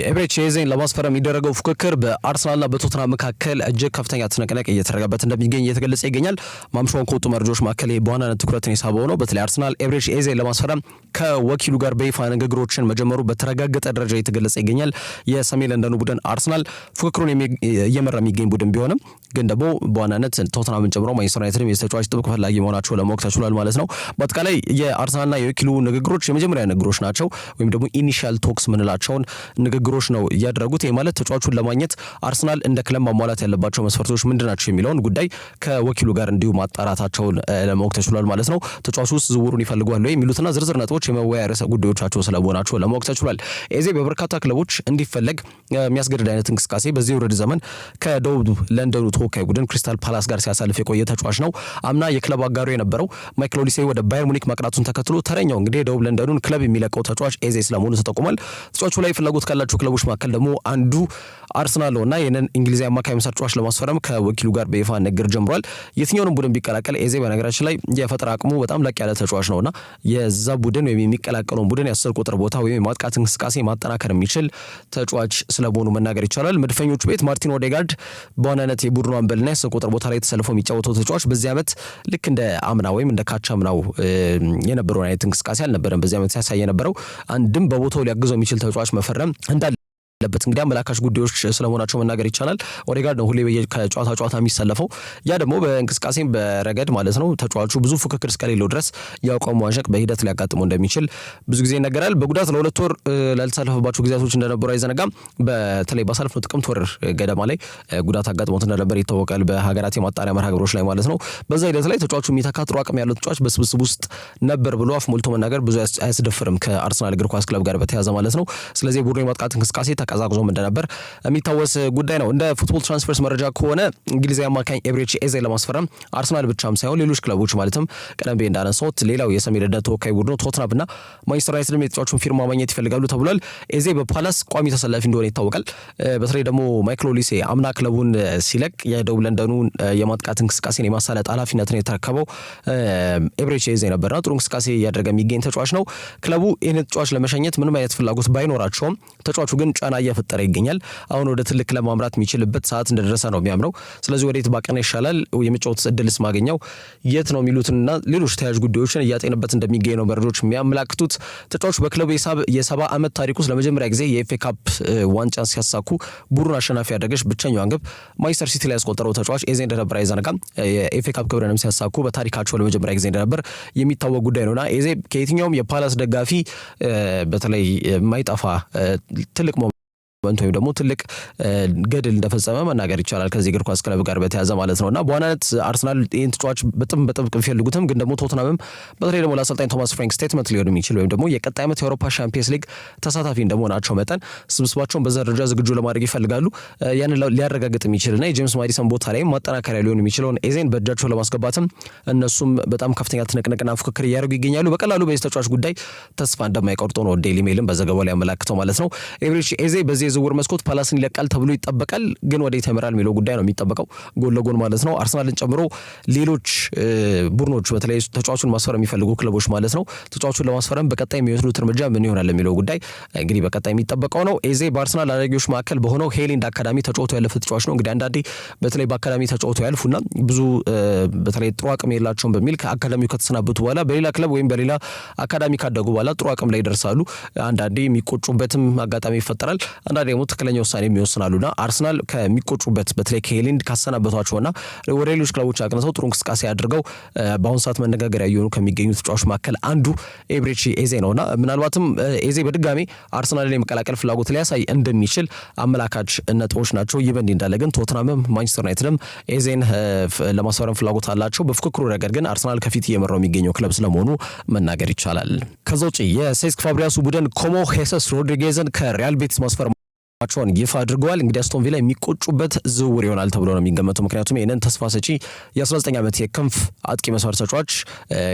ኤብሬቺ ኤዜን ለማስፈረም የሚደረገው ፉክክር በአርሰናልና በቶተንሃም መካከል እጅግ ከፍተኛ ትንቅንቅ እየተደረገበት እንደሚገኝ እየተገለጸ ይገኛል። ማምሻውን ከወጡ መረጃዎች መካከል በዋናነት ትኩረትን የሳበው ነው። በተለይ አርሰናል ኤብሬቺ ኤዜን ለማስፈረም ከወኪሉ ጋር በይፋ ንግግሮችን መጀመሩ በተረጋገጠ ደረጃ እየተገለጸ ይገኛል። የሰሜን ለንደኑ ቡድን አርሰናል ፉክክሩን እየመራ የሚገኝ ቡድን ቢሆንም ግን ደግሞ በዋናነት ቶተንሃምን ጨምሮ ማንቸስተር ዩናይትድም የተጫዋች ጥብቅ ፈላጊ መሆናቸው ለማወቅ ተችሏል ማለት ነው። በአጠቃላይ የአርሰናልና የወኪሉ ንግግሮች የመጀመሪያ ንግግሮች ናቸው፣ ወይም ደግሞ ኢኒሺያል ቶክስ ምንላቸውን ንግግሮች ነው ያደረጉት። ይህ ማለት ተጫዋቹን ለማግኘት አርሰናል እንደ ክለብ ማሟላት ያለባቸው መስፈርቶች ምንድናቸው የሚለውን ጉዳይ ከወኪሉ ጋር እንዲሁ ማጣራታቸውን ለማወቅ ተችሏል ማለት ነው። ተጫዋቹ ውስጥ ዝውውሩን ይፈልጓል ወይ የሚሉትና ዝርዝር ነጥቦች የመወያያ ርዕሰ ጉዳዮቻቸው ስለመሆናቸው ለማወቅ ተችሏል። ኤዜ በበርካታ ክለቦች እንዲፈለግ የሚያስገድድ አይነት እንቅስቃሴ በዚህ ውድድር ዘመን ከደቡብ ለንደኑ ተወካይ ቡድን ክሪስታል ፓላስ ጋር ሲያሳልፍ የቆየ ተጫዋች ነው። አምና የክለብ አጋሩ የነበረው ማይክል ኦሊሴ ወደ ባየር ሙኒክ ማቅናቱን ተከትሎ ተረኛው እንግዲህ የደቡብ ለንደኑን ክለብ የሚለቀው ተጫዋች ኤዜ ስለመሆኑ ተጠቁሟል። ተጫዋቹ ላይ ፍላጎት ካላቸው ክለቦች መካከል ደግሞ አንዱ አርሰናል ነውና ይህንን እንግሊዛዊ አማካይ መስመር ተጫዋች ለማስፈረም ከወኪሉ ጋር በይፋ ንግግር ጀምሯል። የትኛውንም ቡድን ቢቀላቀል ኤዜ በነገራችን ላይ የፈጠራ አቅሙ በጣም ላቅ ያለ ተጫዋች ነውና የዛ ቡድን ወይም የሚቀላቀለውን ቡድን የ10 ቁጥር ቦታ ወይም የማጥቃት እንቅስቃሴ ማጠናከር የሚችል ተጫዋች ስለመሆኑ መናገር ይቻላል። መድፈኞቹ ቤት ማርቲን ኦዴጋርድ በዋናነት የቡድኑ አምበልና የ10 ቁጥር ቦታ ላይ ተሰልፎ የሚጫወተው ተጫዋች በዚህ ዓመት ልክ እንደ አምና ወይም እንደ ካቻ አምናው የነበረውን አይነት እንቅስቃሴ አልነበረም። በዚህ ዓመት ሲያሳይ የነበረው አንድም በቦታው ሊያግዘው የሚችል ተጫዋች መፈረም እንዳለ ለበት እንግዲህ አመላካሽ ጉዳዮች ስለመሆናቸው መናገር ይቻላል። ኦዴጋርድ ነው ሁሌ ከጨዋታ ጨዋታ የሚሰለፈው። ያ ደግሞ በእንቅስቃሴም በረገድ ማለት ነው ተጫዋቹ ብዙ ፉክክር እስከሌለው ድረስ ያውቀው መዋዠቅ በሂደት ሊያጋጥመው እንደሚችል ብዙ ጊዜ ይነገራል። በጉዳት ለሁለት ወር ላልተሳለፈባቸው ጊዜያቶች እንደነበሩ አይዘነጋም። በተለይ ባሳለፍነው ጥቅምት ወር ገደማ ላይ ጉዳት አጋጥሞት እንደነበር ይታወቃል፣ በሀገራት የማጣሪያ መርሃ ግብሮች ላይ ማለት ነው። በዛ ሂደት ላይ ተጫዋቹ የሚተካ ጥሩ አቅም ያለው ተጫዋች በስብስብ ውስጥ ነበር ብሎ አፍ ሞልቶ መናገር ብዙ አያስደፍርም ከአርሰናል እግር ኳስ ክለብ ጋር በተያያዘ ማለት ነው። ስለዚህ ቡድኑ የማጥቃት እንቅስቃሴ ተቀዛቅዞም እንደነበር የሚታወስ ጉዳይ ነው። እንደ ፉትቦል ትራንስፈርስ መረጃ ከሆነ እንግሊዛዊ አማካኝ ኤብሬቺ ኤዜ ለማስፈረም አርሰናል ብቻም ሳይሆን ሌሎች ክለቦች ማለትም ቀደም ብዬ እንዳነሳሁት ሌላው የሰሜን ለንደን ተወካይ ቡድኑ ቶተንሃምና ማንቸስተር ዩናይትድም የተጫዋቹን ፊርማ ማግኘት ይፈልጋሉ ተብሏል። ኤዜ በፓላስ ቋሚ ተሰላፊ እንደሆነ ይታወቃል። በተለይ ደግሞ ማይክል ኦሊሴ አምና ክለቡን ሲለቅ የደቡብ ለንደኑን የማጥቃት እንቅስቃሴን የማሳለጥ ኃላፊነትን የተረከበው ኤብሬቺ ኤዜ ነበርና ጥሩ እንቅስቃሴ እያደረገ የሚገኝ ተጫዋች ነው። ክለቡ ይህን ተጫዋች ለመሸኘት ምንም አይነት ፍላጎት ባይኖራቸውም ተጫዋቹ ግን ጫና እየፈጠረ ይገኛል። አሁን ወደ ትልቅ ክለብ ማምራት የሚችልበት ሰዓት እንደደረሰ ነው የሚያምነው። ስለዚህ ወዴት ባቀና ይሻላል፣ የመጫወት እድልስ ማገኘው የት ነው የሚሉትና ሌሎች ተያያዥ ጉዳዮችን እያጤንበት እንደሚገኝ ነው መረጃዎች የሚያመላክቱት። ተጫዋቹ በክለቡ የ70 ዓመት ታሪክ ውስጥ ለመጀመሪያ ጊዜ የኤፍኤ ካፕ ዋንጫን ሲያሳኩ ቡድኑን አሸናፊ ያደረገች ብቸኛዋን ግብ ማንቸስተር ሲቲ ላይ ያስቆጠረው ተጫዋች ኤዜ እንደነበር አይዘነጋም። የኤፍኤ ካፕ ክብረንም ሲያሳኩ በታሪካቸው ለመጀመሪያ ጊዜ እንደነበር የሚታወቅ ጉዳይ ነውና ኤዜ ከየትኛውም የፓላስ ደጋፊ በተለይ የማይጠፋ ትልቅ ወይም ደግሞ ትልቅ ገድል እንደፈጸመ መናገር ይቻላል ከዚህ እግር ኳስ ክለብ ጋር በተያያዘ ማለት ነውና በዋናነት አርሰናል ይህን ተጫዋች በጥብቅ ቢፈልጉትም ግን ደግሞ ቶተንሃምም በተለይ ደግሞ ለአሰልጣኝ ቶማስ ፍራንክ ስቴትመንት ሊሆን የሚችል ወይም ደግሞ የቀጣይ ዓመት የአውሮፓ ሻምፒየንስ ሊግ ተሳታፊ እንደመሆናቸው መጠን ስብስባቸውን በዛ ደረጃ ዝግጁ ለማድረግ ይፈልጋሉ። ያንን ሊያረጋግጥ የሚችልና የጄምስ ማዲሰን ቦታ ላይ ማጠናከሪያ ሊሆን የሚችለውን ኤዜን በእጃቸው ለማስገባትም እነሱም በጣም ከፍተኛ ትንቅንቅና ፉክክር እያደረጉ ይገኛሉ። በቀላሉ በዚህ ተጫዋች ጉዳይ ተስፋ እንደማይቆርጡ ነው ዴይሊ ሜልም በዘገባው ላይ ያመላክተው ማለት ነው። ኤብሬቺ ኤዜ በዚህ የዝውውር መስኮት ፓላስን ይለቃል ተብሎ ይጠበቃል። ግን ወዴት ያመራል የሚለው ጉዳይ ነው የሚጠበቀው ጎን ለጎን ማለት ነው። አርሰናልን ጨምሮ ሌሎች ቡድኖች በተለይ ተጫዋቹን ማስፈረም የሚፈልጉ ክለቦች ማለት ነው ተጫዋቹን ለማስፈረም በቀጣይ የሚወስዱት እርምጃ ምን ይሆናል የሚለው ጉዳይ እንግዲህ በቀጣይ የሚጠበቀው ነው። ኤዜ በአርሰናል አዳጊዎች መካከል በሆነው ሄሊንድ አካዳሚ ተጫውቶ ያለፈ ተጫዋች ነው። እንግዲህ አንዳንዴ በተለይ በአካዳሚ ተጫውቶ ያልፉና ብዙ በተለይ ጥሩ አቅም የላቸውም በሚል ከአካዳሚው ከተሰናበቱ በኋላ በሌላ ክለብ ወይም በሌላ አካዳሚ ካደጉ በኋላ ጥሩ አቅም ላይ ይደርሳሉ። አንዳንዴ የሚቆጩበትም አጋጣሚ ይፈጠራል። አንዳንዴ ደግሞ ትክክለኛ ውሳኔ የሚወስናሉና አርሰናል ከሚቆጩበት በተለይ ከሄሊንድ ካሰናበቷቸውና ወደ ሌሎች ክለቦች አቅንተው ጥሩ እንቅስቃሴ አድርገው በአሁኑ ሰዓት መነጋገሪያ እየሆኑ ከሚገኙ ተጫዋቾች መካከል አንዱ ኤብሬቺ ኤዜ ነውና ምናልባትም ኤዜ በድጋሚ አርሰናልን የመቀላቀል ፍላጎት ሊያሳይ እንደሚችል አመላካች ነጥቦች ናቸው። ይህ በእንዲህ እንዳለ ግን ቶተንሃምም ማንቸስተር ዩናይትድም ኤዜን ለማስፈረም ፍላጎት አላቸው። በፉክክሩ ረገድ ግን አርሰናል ከፊት እየመራው የሚገኘው ክለብ ስለመሆኑ መናገር ይቻላል። ከዛ ውጪ የሴስክ ፋብሪያሱ ቡድን ኮሞ ሄሰስ ሮድሪጌዝን ከሪያል ቤቲስ ማስፈረም ቸውን ይፋ አድርገዋል። እንግዲህ አስቶን ቪላ የሚቆጩበት ዝውውር ይሆናል ተብሎ ነው የሚገመተው። ምክንያቱም ይሄንን ተስፋ ሰጪ የ19 ዓመት የክንፍ አጥቂ መስመር ተጫዋች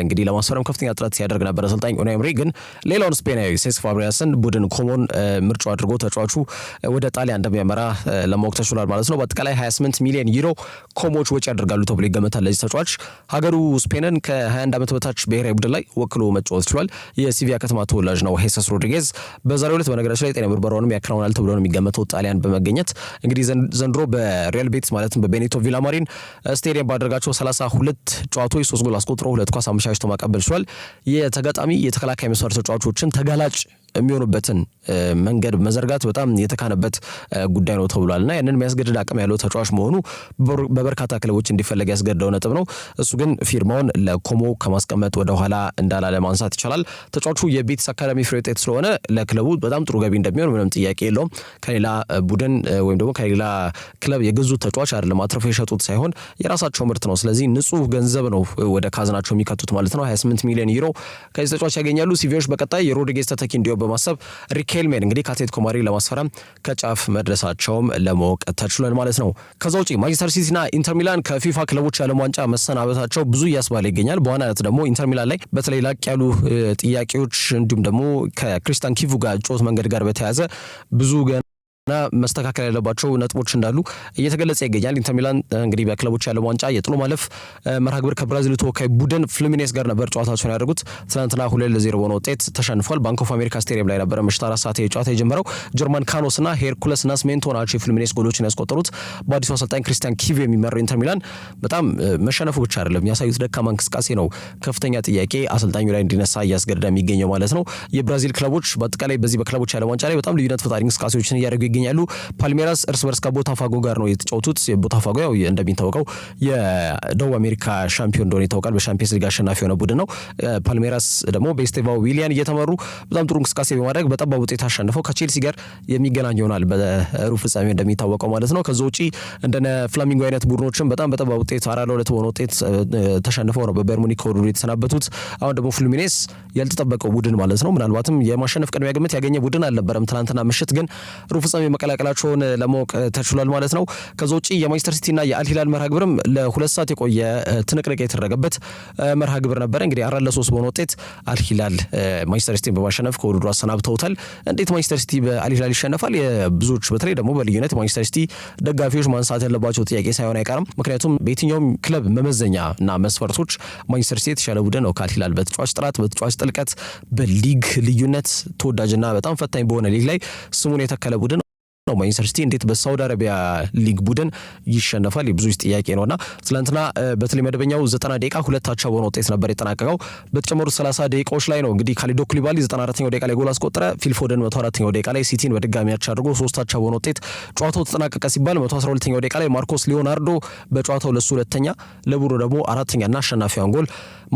እንግዲህ ለማስፈረም ከፍተኛ ጥረት ሲያደርግ ነበር አሰልጣኝ ኡናይ ኤምሪ። ግን ሌላውን ስፔናዊ ሴስ ፋብሪጋስን ቡድን ኮሞን ምርጫው አድርጎ ተጫዋቹ ወደ ጣሊያን እንደሚያመራ ለማወቅ ተችሏል ማለት ነው። በአጠቃላይ 28 ሚሊዮን ዩሮ ኮሞች ወጪ ያደርጋሉ ተብሎ ይገመታል። ለዚህ ተጫዋች ሀገሩ ስፔንን ከ21 ዓመት በታች ብሔራዊ ቡድን ላይ ወክሎ መጫወት ችሏል። የሲቪያ ከተማ ተወላጅ ነው ሄሰስ ሮድሪጌዝ። በዛሬው ዕለት በነገራችን ላይ ጤና ምርመራውንም ያከናውናል ተብሎ ነው የሚገመተው ጣሊያን በመገኘት እንግዲህ ዘንድሮ በሪያል ቤቲስ ማለትም በቤኒቶ ቪላማሪን ስቴዲየም ባደረጋቸው 32 ጨዋታዎች 3 ጎል አስቆጥሮ 2 ኳስ አመቻችቶ ማቀበል ችሏል። የተጋጣሚ የተከላካይ መስመር ተጫዋቾችን ተጋላጭ የሚሆኑበትን መንገድ መዘርጋት በጣም የተካነበት ጉዳይ ነው ተብሏልና ያንን የሚያስገድድ አቅም ያለው ተጫዋች መሆኑ በበርካታ ክለቦች እንዲፈለግ ያስገድደው ነጥብ ነው። እሱ ግን ፊርማውን ለኮሞ ከማስቀመጥ ወደ ኋላ እንዳላለ ማንሳት ይቻላል። ተጫዋቹ የቤቲስ አካዳሚ ፍሬ ውጤት ስለሆነ ለክለቡ በጣም ጥሩ ገቢ እንደሚሆን ምንም ጥያቄ የለውም። ከሌላ ቡድን ወይም ደግሞ ከሌላ ክለብ የገዙት ተጫዋች አይደለም፣ አትርፈው የሸጡት ሳይሆን የራሳቸው ምርት ነው። ስለዚህ ንጹህ ገንዘብ ነው ወደ ካዝናቸው የሚከቱት ማለት ነው። 28 ሚሊዮን ዩሮ ከዚህ ተጫዋች ያገኛሉ። ሲቪዎች በቀጣይ የሮድሪጌዝ ተተኪ እንዲሆን በማሰብ ሪኬልሜን እንግዲህ ከአትሌቲኮ ማድሪድ ለማስፈረም ከጫፍ መድረሳቸውም ለማወቅ ተችሏል ማለት ነው። ከዛ ውጪ ማንቸስተር ሲቲና ኢንተር ሚላን ከፊፋ ክለቦች የዓለም ዋንጫ መሰናበታቸው ብዙ እያስባለ ይገኛል። በዋናነት ደግሞ ኢንተር ሚላን ላይ በተለይ ላቅ ያሉ ጥያቄዎች እንዲሁም ደግሞ ከክሪስቲያን ኪቩ ጋር ጮት መንገድ ጋር በተያያዘ ብዙ እና መስተካከል ያለባቸው ነጥቦች እንዳሉ እየተገለጸ ይገኛል። ኢንተር ሚላን እንግዲህ በክለቦች ያለው ዋንጫ የጥሎ ማለፍ መርሃ ግብር ከብራዚል ተወካይ ቡድን ፍሉሚኔስ ጋር ነበር ጨዋታቸውን ያደርጉት። ትናንትና 2-0 በሆነ ውጤት ተሸንፏል። ባንክ ኦፍ አሜሪካ ስቴዲየም ላይ ነበር ምሽት 4 ሰዓት ጨዋታ የጀመረው። ጀርማን ካኖስ እና ሄርኩለስ ናስሜንቶ ናቸው የፍሉሚኔስ ጎሎችን ያስቆጠሩት። በአዲሱ አሰልጣኝ ክሪስቲያን ኪቩ የሚመራው ኢንተር ሚላን በጣም መሸነፉ ብቻ አይደለም የሚያሳዩት ደካማ እንቅስቃሴ ነው ከፍተኛ ጥያቄ አሰልጣኙ ላይ እንዲነሳ እያስገደደ የሚገኘው ማለት ነው። የብራዚል ክለቦች በአጠቃላይ በዚህ በክለቦች ያለው ዋንጫ ላይ በጣም ልዩነት ፈጣሪ እንቅስቃሴዎችን እያደረጉ ይገኛሉ። ፓልሜራስ እርስ በርስ ከቦታፋጎ ጋር ነው የተጫወቱት። ቦታፋጎ ያው እንደሚታወቀው የደቡብ አሜሪካ ሻምፒዮን እንደሆነ ይታወቃል። በሻምፒየንስ ሊግ አሸናፊ የሆነ ቡድን ነው። ፓልሜራስ ደግሞ በስቴቫኦ ዊሊያን እየተመሩ በጣም ጥሩ እንቅስቃሴ በማድረግ በጠባብ ውጤት አሸንፈው ከቼልሲ ጋር የሚገናኝ ይሆናል በሩብ ፍጻሜ እንደሚታወቀው ማለት ነው። ከዛ ውጪ እንደነ ፍላሚንጎ አይነት ቡድኖችም በጣም በጠባብ ውጤት 4-2 በሆነ ውጤት ተሸንፈው ነው በባየር ሙኒክ ከውድድሩ የተሰናበቱት። አሁን ደግሞ ፍሉሚኔስ ያልተጠበቀው ቡድን ማለት ነው። ምናልባትም የማሸነፍ ቅድሚያ ግምት ያገኘ ቡድን አልነበረም። ትናንትና ምሽት ግን ሩብ ፍጻሜ መቀላቀላቸውን ለማወቅ ተችሏል ማለት ነው። ከዛ ውጪ የማንቸስተር ሲቲና የአልሂላል መርሃ ግብርም ለ2 ሰዓት የቆየ ትንቅንቅ የተደረገበት መርሃ ግብር ነበር። እንግዲህ 4-3 በሆነ ውጤት አልሂላል ማንቸስተር ሲቲን በማሸነፍ ከውድድሩ አሰናብተውታል። እንዴት ማንቸስተር ሲቲ በአልሂላል ይሸነፋል? የብዙዎች በተለይ ደግሞ በልዩነት ማንቸስተር ሲቲ ደጋፊዎች ማንሳት ያለባቸው ጥያቄ ሳይሆን አይቀርም። ምክንያቱም በየትኛውም ክለብ መመዘኛ እና መስፈርቶች ማንቸስተር ሲቲ የተሻለ ቡድን ነው ከአልሂላል በተጫዋች ጥራት፣ በተጫዋች ጥልቀት፣ በሊግ ልዩነት ተወዳጅና በጣም ፈታኝ በሆነ ሊግ ላይ ስሙን የተከለ ቡድን ነው። ማንቸስተር ሲቲ እንዴት በሳውዲ አረቢያ ሊግ ቡድን ይሸነፋል? የብዙዎች ጥያቄ ነውና ትናንትና በተለይ መደበኛው 90 ደቂቃ 2-0 በሆነ ውጤት ነበር የተጠናቀቀው። በተጨመሩት 30 ደቂቃዎች ላይ ነው እንግዲህ ካሊዶ ኩሊባሊ 94ኛው ደቂቃ ላይ ጎል አስቆጠረ። ፊል ፎደን 104ኛው ደቂቃ ላይ ሲቲን በድጋሚ አቻ አድርጎ 3-0 በሆነ ውጤት ጨዋታው ተጠናቀቀ ሲባል 112ኛው ደቂቃ ላይ ማርኮስ ሊዮናርዶ በጨዋታው ለሱ ሁለተኛ ለቡድኑ ደግሞ አራተኛና አሸናፊውን ጎል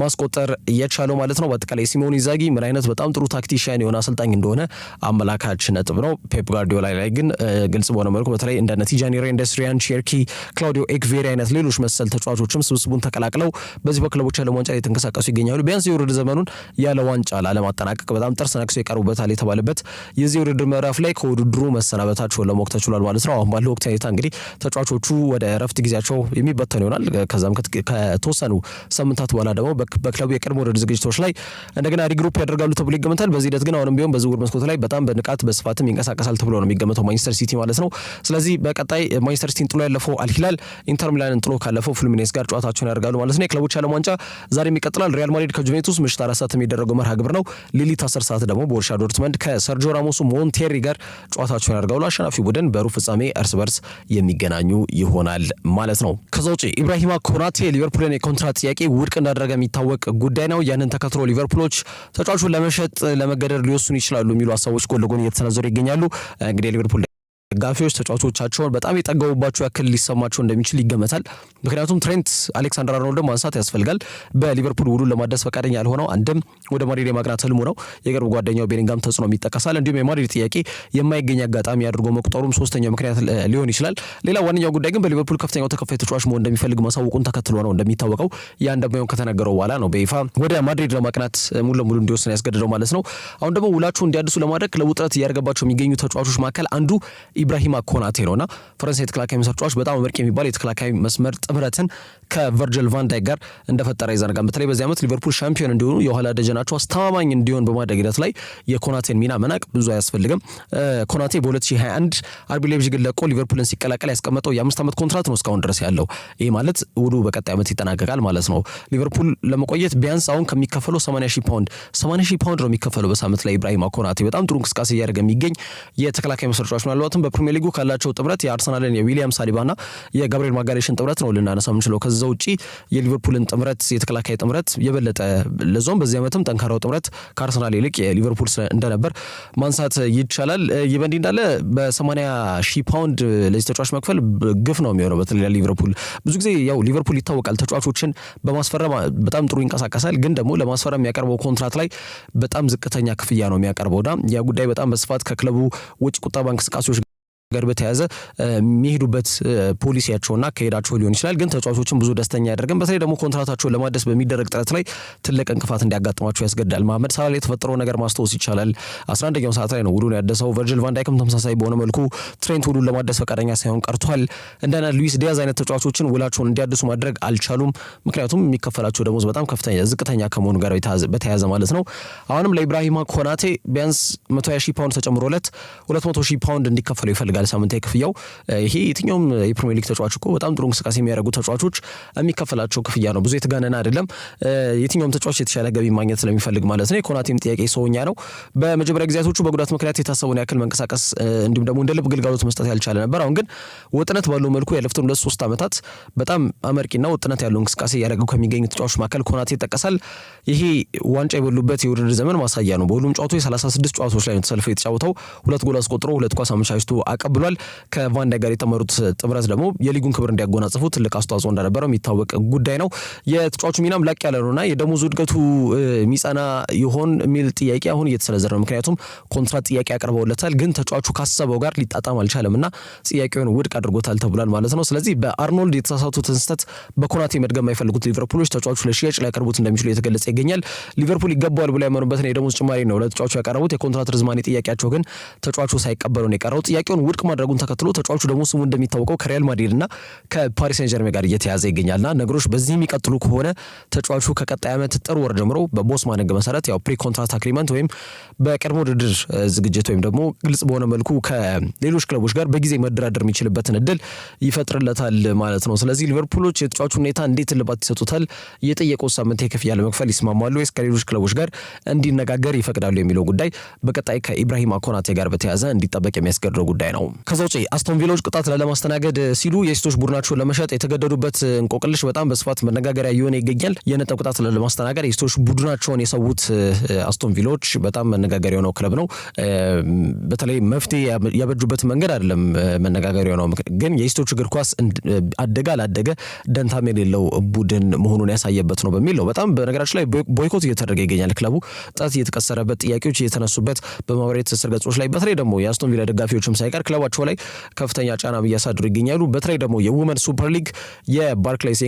ማስቆጠር እየቻለው ማለት ነው። በአጠቃላይ ሲሞኔ ኢንዛጊ ምን አይነት በጣም ጥሩ ታክቲሽያን የሆነ አሰልጣኝ እንደሆነ አመላካች ነጥብ ነው። ፔፕ ጋርዲዮላ ላይ ግን ግልጽ በሆነ መልኩ በተለይ እንደ ቲጃኒ ሬንደርስ፣ ሪያን ቼርኪ፣ ክላውዲዮ ኤክቬሪ አይነት ሌሎች መሰል ተጫዋቾችም ስብስቡን ተቀላቅለው በዚህ በክለቦች ያለ ዋንጫ ላይ የተንቀሳቀሱ ይገኛሉ። ቢያንስ የውድድር ዘመኑን ያለ ዋንጫ ላለማጠናቀቅ በጣም ጥርስ ነክሰው ይቀርቡበታል የተባለበት የዚህ ውድድር ምዕራፍ ላይ ከውድድሩ መሰናበታቸውን ለማወቅ ተችሏል ማለት ነው። አሁን ባለው ወቅት ሁኔታ እንግዲህ ተጫዋቾቹ ወደ እረፍት ጊዜያቸው የሚበተኑ ይሆናል። ከዛም ከተወሰኑ ሳምንታት በኋላ ደግሞ በክለቡ የቀድሞ ውድድር ዝግጅቶች ላይ እንደገና ሪግሩፕ ያደርጋሉ ተብሎ ይገመታል። በዚህ ሂደት ግን አሁንም ቢሆን በዝውውር መስኮት ላይ በጣም በንቃት በስፋትም ይንቀሳቀሳል ተብሎ ነው የሚገመተው ማንቸስተር ሲቲ ማለት ነው። ስለዚህ በቀጣይ ማንቸስተር ሲቲን ጥሎ ያለፈው አልሂላል ኢንተር ሚላንን ጥሎ ካለፈው ፍሉሚኔስ ጋር ጨዋታቸውን ያደርጋሉ ማለት ነው። የክለቦች ዓለም ዋንጫ ዛሬም ይቀጥላል። ሪያል ማድሪድ ከጁቬንቱስ ምሽት 4 ሰዓት የሚደረገው መርሃ ግብር ነው። ሌሊት 10 ሰዓት ደግሞ ቦሩሲያ ዶርትመንድ ከሰርጂዮ ራሞሱ ሞንቴሪ ጋር ጨዋታቸውን ያደርጋሉ። አሸናፊው ቡድን በሩብ ፍጻሜ እርስ በርስ የሚገናኙ ይሆናል ማለት ነው። ከዛ ውጪ ኢብራሂማ ኮናቴ ሊቨርፑልን የኮንትራት ጥያቄ ውድቅ እንዳደረገ የሚታወቅ ጉዳይ ነው። ያንን ተከትሎ ሊቨርፑሎች ተጫዋቹን ለመሸጥ ለመገደድ ሊወስኑ ይችላሉ የሚሉ ሀሳቦች ጎን ለጎን እየተሰነዘሩ ይገኛሉ። እንግዲህ ሊቨርፑል ደጋፊዎች ተጫዋቾቻቸውን በጣም የጠገቡባቸው ያክል ሊሰማቸው እንደሚችል ይገመታል። ምክንያቱም ትሬንት አሌክሳንደር አርኖልድን ማንሳት ያስፈልጋል። በሊቨርፑል ውሉን ለማደስ ፈቃደኛ ያልሆነው አንድም ወደ ማድሪድ የማቅናት ህልሙ ነው። የቅርብ ጓደኛው ቤሊንጋም ተጽዕኖ ይጠቀሳል። እንዲሁም የማድሪድ ጥያቄ የማይገኝ አጋጣሚ አድርጎ መቁጠሩም ሶስተኛው ምክንያት ሊሆን ይችላል። ሌላ ዋነኛው ጉዳይ ግን በሊቨርፑል ከፍተኛው ተከፋይ ተጫዋች መሆን እንደሚፈልግ ማሳወቁን ተከትሎ ነው። እንደሚታወቀው ያ እንደማይሆን ከተነገረው በኋላ ነው በይፋ ወደ ማድሪድ ለማቅናት ሙሉ ለሙሉ እንዲወስን ያስገድደው ማለት ነው። አሁን ደግሞ ውላቸው እንዲያድሱ ለማድረግ ክለቡ ጥረት እያደረገባቸው የሚገኙ ተጫዋቾች መካከል አንዱ ኢብራሂማ ኮናቴ ነውና ፈረንሳይ የተከላካይ መስመር ተጫዋች በጣም አመርቂ የሚባል የተከላካይ መስመር ጥምረትን ከቨርጅል ቫን ዳይክ ጋር እንደፈጠረ ይዘነጋል። በተለይ በዚህ ዓመት ሊቨርፑል ሻምፒዮን እንዲሆኑ የኋላ ደጀናቸው አስተማማኝ እንዲሆን በማድረግ ሂደት ላይ የኮናቴን ሚና መናቅ ብዙ አያስፈልግም። ኮናቴ በ2021 አርቢ ላይፕዚግን ለቆ ሊቨርፑልን ሲቀላቀል ያስቀመጠው የ5 ዓመት ኮንትራት ነው እስካሁን ድረስ ያለው። ይህ ማለት ውሉ በቀጣይ ዓመት ይጠናቀቃል ማለት ነው። ሊቨርፑል ለመቆየት ቢያንስ አሁን ከሚከፈለው 80,000 ፓውንድ ነው የሚከፈለው በሳምንት ላይ ኢብራሂማ ኮናቴ በጣም ጥሩ እንቅስቃሴ እያደረገ የሚገኝ የተከላካይ መስመር ተጫዋች ምናልባትም በፕሪሚየር ሊጉ ካላቸው ጥምረት የአርሰናልን የዊሊያም ሳሊባና የጋብሪኤል ማጋሌሽን ጥምረት ነው ልናነሳ የምንችለው። ከዛ ውጪ የሊቨርፑልን ጥምረት የተከላካይ ጥምረት የበለጠ ለዞም በዚህ ዓመትም ጠንካራው ጥምረት ከአርሰናል ይልቅ የሊቨርፑል እንደነበር ማንሳት ይቻላል። ይህ በእንዲህ እንዳለ በ80,000 ፓውንድ ለዚህ ተጫዋች መክፈል ግፍ ነው የሚሆነው። በተለይ ሊቨርፑል ብዙ ጊዜ ያው ሊቨርፑል ይታወቃል ተጫዋቾችን በማስፈረም በጣም ጥሩ ይንቀሳቀሳል፣ ግን ደግሞ ለማስፈረም የሚያቀርበው ኮንትራት ላይ በጣም ዝቅተኛ ክፍያ ነው የሚያቀርበውና ያ ጉዳይ በጣም በስፋት ከክለቡ ውጭ ቁጠባ እንቅስቃሴዎች ጋር በተያያዘ የሚሄዱበት ፖሊሲያቸውና ከሄዳቸው ሊሆን ይችላል። ግን ተጫዋቾችን ብዙ ደስተኛ ያደርግም። በተለይ ደግሞ ኮንትራታቸውን ለማደስ በሚደረግ ጥረት ላይ ትልቅ እንቅፋት እንዲያጋጥማቸው ያስገዳል። መሐመድ ሳላህ ላይ የተፈጠረው ነገር ማስታወስ ይቻላል። 11ኛው ሰዓት ላይ ነው ውሉን ያደሰው። ቨርጅል ቫን ዳይክም ተመሳሳይ በሆነ መልኩ ትሬንት ውሉን ለማደስ ፈቃደኛ ሳይሆን ቀርቷል። እንደና ሉዊስ ዲያዝ አይነት ተጫዋቾችን ውላቸውን እንዲያድሱ ማድረግ አልቻሉም። ምክንያቱም የሚከፈላቸው ደሞዝ በጣም ከፍተኛ ዝቅተኛ ከመሆኑ ጋር በተያያዘ ማለት ነው። አሁንም ለኢብራሂማ ኮናቴ ቢያንስ 120,000 ፓውንድ ተጨምሮለት 200,000 ፓውንድ እንዲከፈለው ይፈልጋል ሳምንታዊ ክፍያው። ይሄ የትኛውም የፕሪሚየር ሊግ ተጫዋች እኮ በጣም ጥሩ እንቅስቃሴ የሚያደርጉ ተጫዋቾች የሚከፈላቸው ክፍያ ነው። ብዙ የተጋነነ አይደለም። የትኛውም ተጫዋች የተሻለ ገቢ ማግኘት ስለሚፈልግ ማለት ነው። የኮናቴም ጥያቄ ሰውኛ ነው። በመጀመሪያ ጊዜያቶቹ በጉዳት ምክንያት የታሰበውን ያክል መንቀሳቀስ እንዲሁም ደግሞ እንደ ልብ ግልጋሎት መስጠት ያልቻለ ነበር። አሁን ግን ወጥነት ባለው መልኩ ያለፉትን 2-3 ዓመታት በጣም አመርቂና ወጥነት ያለው እንቅስቃሴ እያደረጉ ከሚገኙ ተጫዋቾች መካከል ኮናቴ ይጠቀሳል። ይሄ ዋንጫ የበሉበት የውድድር ዘመን ማሳያ ነው። በሁሉም ጨዋታዎች 36 ጨዋታዎች ላይ ነው ተሰልፎ የተጫወተው። 2 ጎል አስቆጥሮ 2 ኳስ አመቻችቶ አቀብሏል። ከቫን ዳይክ ጋር የተመሩት ጥምረት ደግሞ የሊጉን ክብር እንዲያጎናጽፉ ትልቅ አስተዋጽኦ እንደነበረው የሚታወቅ ጉዳይ ነው። የተጫዋቹ ሚናም ላቅ ያለ ነውና የደሞዝ እድገቱ ሚጸና ይሆን የሚል ጥያቄ አሁን እየተሰነዘረ ነው። ምክንያቱም ኮንትራት ጥያቄ ያቀርበውለታል፣ ግን ተጫዋቹ ካሰበው ጋር ሊጣጣም አልቻለምና ጥያቄውን ውድቅ አድርጎታል ተብሏል ማለት ነው። ስለዚህ በአርኖልድ የተሳሳቱትን ስህተት በኮናቴ መድገም የማይፈልጉት ሊቨርፑሎች ተጫዋቹ ለሽያጭ ሊያቀርቡት እንደሚችሉ የተገለጸ ይገኛል። ሊቨርፑል ይገባዋል ብሎ ያመኑበትን የደሞዝ ጭማሪ ነው ለተጫዋቹ ያቀረቡት። የኮንትራት ርዝማኔ ጥያቄያቸው ግን ተጫዋቹ ሳይቀበለው ነው የቀረው። ጥያቄውን ውድቅ ማድረጉን ተከትሎ ተጫዋቹ ደግሞ ስሙ እንደሚታወቀው ከሪያል ማድሪድ እና ከፓሪስ ሴን ጀርሜን ጋር እየተያዘ ይገኛልና ነገሮች በዚህ የሚቀጥሉ ከሆነ ተጫዋቹ ከቀጣይ ዓመት ጥር ወር ጀምሮ በቦስማን ሕግ መሰረት ያው ፕሪ ኮንትራክት አግሪመንት ወይም በቀድሞ ውድድር ዝግጅት ወይም ደግሞ ግልጽ በሆነ መልኩ ከሌሎች ክለቦች ጋር በጊዜ መደራደር የሚችልበትን እድል ይፈጥርለታል ማለት ነው። ስለዚህ ሊቨርፑሎች የተጫዋቹ ሁኔታ እንዴት እልባት ይሰጡታል? የጠየቀው ሳምንት ክፍያ ለመክፈል ይስማማሉ ወይስ ከሌሎች ክለቦች ጋር እንዲነጋገር ይፈቅዳሉ የሚለው ጉዳይ በቀጣይ ከኢብራሂማ ኮናቴ ጋር በተያያዘ እንዲጠበቅ የሚያስገድረው ጉዳይ ነው። ከዛ ውጪ አስቶን ቪላዎች ቅጣት ላለማስተናገድ ሲሉ የሴቶች ቡድናቸውን ለመሸጥ የተገደዱበት እንቆቅልሽ በጣም በስፋት መነጋገሪያ እየሆነ ይገኛል። የነጥብ ቅጣት ላለማስተናገድ የሴቶች ቡድናቸውን የሰዉት አስቶን ቪላዎች በጣም መነጋገሪያ የሆነው ክለብ ነው። በተለይ መፍትሄ ያበጁበት መንገድ አይደለም መነጋገሪያ ነው፣ ግን የሴቶች እግር ኳስ አደገ አላደገ ደንታም የሌለው ቡድን መሆኑን ያሳየበት ነው በሚል ነው። በጣም በነገራችን ላይ ቦይኮት እየተደረገ ይገኛል። ክለቡ ጣት እየተቀሰረበት፣ ጥያቄዎች እየተነሱበት በማህበራዊ ትስስር ገጾች ላይ በተለይ ደግሞ የአስቶን ቪላ ደጋፊዎችም ሳይቀር ክለባቸው ላይ ከፍተኛ ጫና እያሳደሩ ይገኛሉ። በተለይ ደግሞ የውመን ሱፐር ሊግ የባርክሌይስ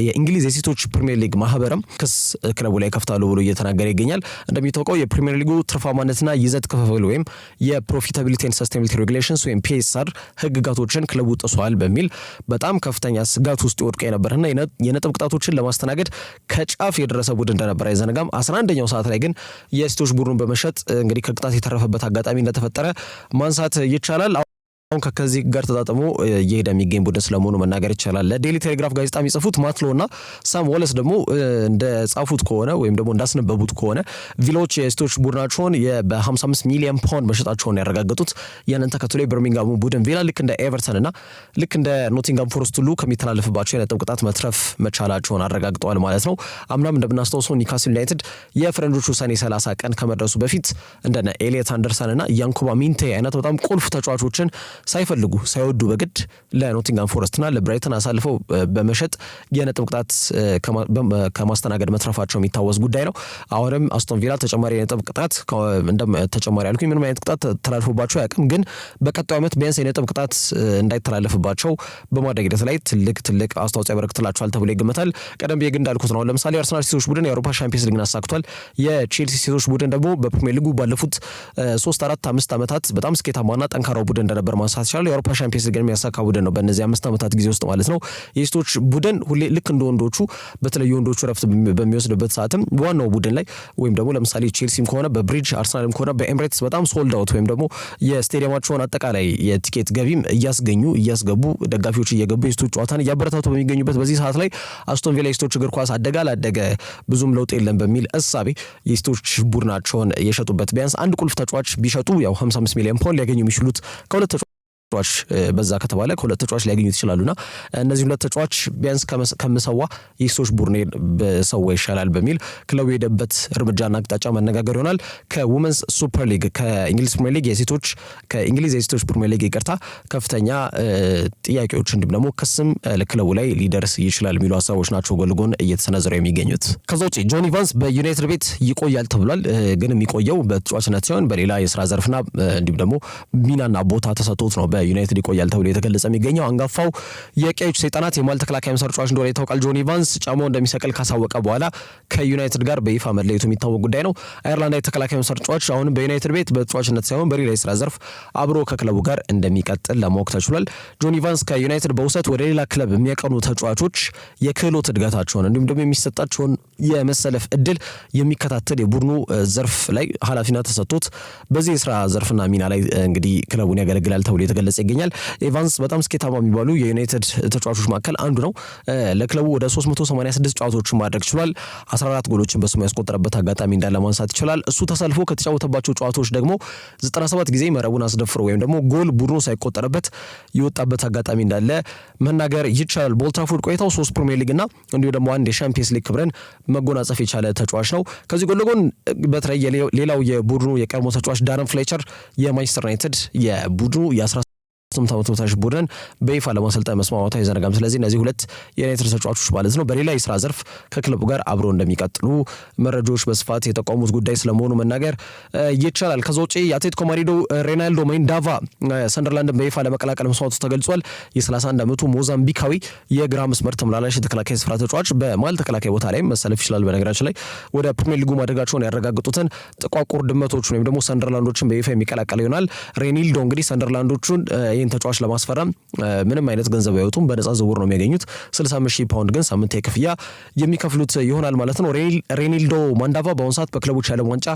የእንግሊዝ የሴቶች ፕሪሚየር ሊግ ማህበርም ክስ ክለቡ ላይ ከፍታሉ ብሎ እየተናገረ ይገኛል። እንደሚታወቀው የፕሪሚየር ሊጉ ትርፋማነትና ይዘት ክፍፍል ወይም የፕሮፊታቢሊቲ ኤንድ ሰስቴናቢሊቲ ሬጉሌሽንስ ወይም ፒኤስአር ህግጋቶችን ክለቡ ጥሷል በሚል በጣም ከፍተኛ ስጋት ውስጥ ወድቆ የነበረና የነጥብ ቅጣቶችን ለማስተናገድ ከጫፍ የደረሰ ቡድን እንደነበር አይዘነጋም። 11ኛው ሰዓት ላይ ግን የሴቶች ቡድኑን በመሸጥ እንግዲህ ከቅጣት የተረፈበት አጋጣሚ እንደተፈጠረ ማንሳት ይቻላል። አሁን ከዚህ ጋር ተጣጥሞ እየሄደ የሚገኝ ቡድን ስለመሆኑ መናገር ይቻላል። ለዴሊ ቴሌግራፍ ጋዜጣ የሚጽፉት ማትሎና ሳም ወለስ ደግሞ እንደ ጻፉት ከሆነ ወይም ደግሞ እንዳስነበቡት ከሆነ ቪላዎች የሴቶች ቡድናቸውን በ55 ሚሊዮን ፓውንድ መሸጣቸውን ያረጋገጡት ያንን ተከትሎ የበርሚንጋሙ ቡድን ቪላ ልክ እንደ ኤቨርተን እና ልክ እንደ ኖቲንጋም ፎረስት ሁሉ ከሚተላለፍባቸው የነጥብ ቅጣት መትረፍ መቻላቸውን አረጋግጠዋል ማለት ነው። አምናም እንደምናስታውሰው ኒውካስል ዩናይትድ የፈረንጆቹ ሰኔ 30 ቀን ከመድረሱ በፊት እንደነ ኤሊየት አንደርሰን እና ያንኩባ ሚንቴ አይነት በጣም ቁልፍ ተጫዋቾችን ሳይፈልጉ ሳይወዱ በግድ ለኖቲንጋም ፎረስትና ለብራይተን አሳልፈው በመሸጥ የነጥብ ቅጣት ከማስተናገድ መትረፋቸው የሚታወስ ጉዳይ ነው። አሁንም አስቶን ቪላ ተጨማሪ የነጥብ ቅጣት ተጨማሪ ያልኩኝ ምንም አይነት ቅጣት ተላልፎባቸው አያውቅም፣ ግን በቀጣዩ ዓመት ቢያንስ የነጥብ ቅጣት እንዳይተላለፍባቸው በማድረግ ሂደት ላይ ትልቅ አስተዋጽኦ ያበረክትላቸዋል ተብሎ ይገመታል። ቀደም ብዬ ግን እንዳልኩት ነው። ለምሳሌ አርሰናል ሴቶች ቡድን የአውሮፓ ሻምፒየንስ ሊግን አሳክቷል። የቼልሲ ሴቶች ቡድን ደግሞ በፕሪሚየር ሊጉ ባለፉት 3-4-5 ዓመታት በጣም ስኬታማና ጠንካራው ቡድን እንደነበር ማንሳት ይችላል። የአውሮፓ ቻምፒየንስ ሊግን የሚያሳካ ቡድን ነው በእነዚህ 5 ዓመታት ጊዜ ውስጥ ማለት ነው። የኢስቶች ቡድን ሁሌ ልክ እንደ ወንዶቹ በተለይ ወንዶቹ ረፍት በሚወስድበት ሰዓትም ዋናው ቡድን ላይ ወይም ደግሞ ለምሳሌ ቼልሲም ከሆነ በብሪጅ አርሰናልም ከሆነ በኤምሬትስ በጣም ሶልድ አውት ወይም ደግሞ የስቴዲየማቸውን አጠቃላይ የቲኬት ገቢም እያስገቡ ደጋፊዎች እየገቡ የኢስቶች ጨዋታን እያበረታቱ በሚገኙበት በዚህ ሰዓት ላይ አስቶን ቪላ የኢስቶች እግር ኳስ አደጋ ላደገ ብዙም ለውጥ የለም በሚል እሳቤ የኢስቶች ቡድናቸውን የሸጡበት ቢያንስ አንድ ቁልፍ ተጫዋች ቢሸጡ ያው 55 ሚሊዮን ፓውንድ ሊያገኙ የሚችሉት ከሁለት ተጫዋች በዛ ከተባለ ከሁለት ተጫዋች ሊያገኙት ይችላሉና እነዚህ ሁለት ተጫዋች ቢያንስ ከምሰዋ የኢስቶች ቡድን በሰዋ ይሻላል በሚል ክለቡ የሄደበት እርምጃና አቅጣጫ መነጋገር ይሆናል። ከውመንስ ሱፐር ሊግ ከእንግሊዝ ፕሪሚየር ሊግ ከእንግሊዝ የሴቶች ፕሪሚየር ሊግ ይቅርታ ከፍተኛ ጥያቄዎች እንዲሁም ደግሞ ክስም ለክለቡ ላይ ሊደርስ ይችላል የሚሉ ሀሳቦች ናቸው ጎን ለጎን እየተሰነዘሩ የሚገኙት። ከዛ ውጪ ጆኒ ኢቫንስ በዩናይትድ ቤት ይቆያል ተብሏል። ግን የሚቆየው በተጫዋችነት ሲሆን በሌላ የስራ ዘርፍና እንዲሁም ደግሞ ሚናና ቦታ ተሰጥቶት ነው ዩናይትድ ይቆያል ተብሎ የተገለጸ የሚገኘው። አንጋፋው የቀዮች ሰይጣናት የማል ተከላካይ መስመር ተጫዋች እንደሆነ ይታወቃል። ጆኒ ኢቫንስ ጫማው እንደሚሰቅል ካሳወቀ በኋላ ከዩናይትድ ጋር በይፋ መለየቱ የሚታወቅ ጉዳይ ነው። አየርላንዳዊ ተከላካይ መስመር ተጫዋች አሁንም በዩናይትድ ቤት በተጫዋችነት ሳይሆን በሌላ የስራ ዘርፍ አብሮ ከክለቡ ጋር እንደሚቀጥል ለማወቅ ተችሏል። ጆኒ ኢቫንስ ከዩናይትድ በውሰት ወደ ሌላ ክለብ የሚያቀኑ ተጫዋቾች የክህሎት እድገታቸውን እንዲሁም ደግሞ የሚሰጣቸውን የመሰለፍ እድል የሚከታተል የቡድኑ ዘርፍ ላይ ኃላፊነት ተሰጥቶት በዚህ የስራ ዘርፍና ሚና ላይ እንግዲህ ክለቡን ያገለግላል ተብሎ የተገለጸ ይገኛል። ኢቫንስ በጣም ስኬታማ የሚባሉ የዩናይትድ ተጫዋቾች መካከል አንዱ ነው። ለክለቡ ወደ 386 ጨዋታዎችን ማድረግ ችሏል። 14 ጎሎችን በስሙ ያስቆጠረበት አጋጣሚ እንዳለ ማንሳት ይችላል። እሱ ተሰልፎ ከተጫወተባቸው ጨዋታዎች ደግሞ 97 ጊዜ መረቡን አስደፍሮ ወይም ደግሞ ጎል ቡድኑ ሳይቆጠረበት የወጣበት አጋጣሚ እንዳለ መናገር ይቻላል። በኦልድ ትራፎርድ ቆይታው 3 ፕሪሚየር ሊግ እና እንዲሁ ደግሞ አንድ የቻምፒየንስ ሊግ ክብርን መጎናጸፍ የቻለ ተጫዋች ነው። ከዚህ ጎን ለጎን በተለይ ሌላው የቡድኑ የቀድሞ ተጫዋች ዳረን ፍሌቸር የማንቸስተር ዩናይትድ የቡድኑ ዓመት በታች ቡድን በይፋ ለማሰልጠን መስማማቱ አይዘነጋም። ስለዚህ እነዚህ ሁለት የዩናይትድ ተጫዋቾች ማለት ነው በሌላ የስራ ዘርፍ ከክለቡ ጋር አብሮ እንደሚቀጥሉ መረጃዎች በስፋት የጠቆሙት ጉዳይ ስለመሆኑ መናገር ይቻላል። ከዛ ውጪ የአትሌቲኮ ማድሪዱ ሬናልዶ ማንዳቫ ሰንደርላንድን በይፋ ለመቀላቀል መስማማቱ ተገልጿል። የ31 ዓመቱ ሞዛምቢካዊ የግራ መስመር ተመላላሽ የተከላካይ ስፍራ ተጫዋች በማል ተከላካይ ቦታ ላይ መሰለፍ ይችላል። በነገራችን ላይ ወደ ፕሪሚየር ሊጉ ማደጋቸውን ያረጋግጡትን ጥቋቁር ድመቶችን ወይም ደግሞ ሰንደርላንዶችን በይፋ የሚቀላቀል ይሆናል። ሬኒልዶ እንግዲህ ሰንደርላንዶቹን ይህን ተጫዋች ለማስፈረም ምንም አይነት ገንዘብ አይወጡም፣ በነፃ ዝውውር ነው የሚያገኙት። 65,000 ፓውንድ ግን ሳምንታዊ ክፍያ የሚከፍሉት ይሆናል ማለት ነው። ሬኒልዶ ማንዳቫ በአሁኑ ሰዓት በክለቦች የዓለም ዋንጫ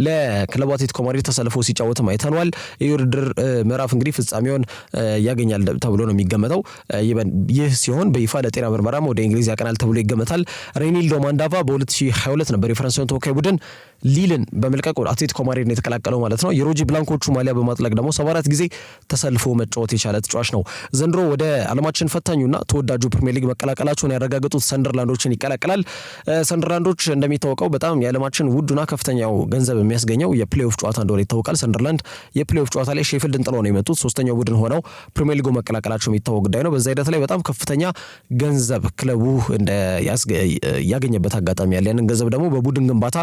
ለክለቡ አትሌቲኮ ማድሪድ ተሰልፎ ሲጫወትም አይተነዋል። የውድድር ምዕራፍ እንግዲህ ፍጻሜውን ያገኛል ተብሎ ነው የሚገመተው። ይህ ሲሆን በይፋ ለጤና ምርመራም ወደ እንግሊዝ ያቀናል ተብሎ ይገመታል። ሬኒልዶ ማንዳቫ በ2022 ነበር የፈረንሳዩን ተወካይ ቡድን ሊልን በመልቀቅ አትሌቲኮ ማድሪድ ነው የተቀላቀለው ማለት ነው። የሮጂ ብላንኮቹ ማሊያ በማጥለቅ ደግሞ 74 ጊዜ ተሰልፎ መጫወት የቻለ ተጫዋች ነው። ዘንድሮ ወደ ዓለማችን ፈታኙና ተወዳጁ ፕሪሚየር ሊግ መቀላቀላቸውን ያረጋገጡት ሰንደርላንዶችን ይቀላቀላል። ሰንደርላንዶች እንደሚታወቀው በጣም የዓለማችን ውዱና ከፍተኛው ገንዘብ የሚያስገኘው የፕሌይኦፍ ጨዋታ እንደሆነ ይታወቃል። ሰንደርላንድ የፕሌይኦፍ ጨዋታ ላይ ሼፊልድን ጥለው ነው የመጡት። ሶስተኛው ቡድን ሆነው ፕሪሚየር ሊጉ መቀላቀላቸው የሚታወቅ ጉዳይ ነው። በዛ ሂደት ላይ በጣም ከፍተኛ ገንዘብ ክለቡ ያገኘበት አጋጣሚ ያለ፣ ያንን ገንዘብ ደግሞ በቡድን ግንባታ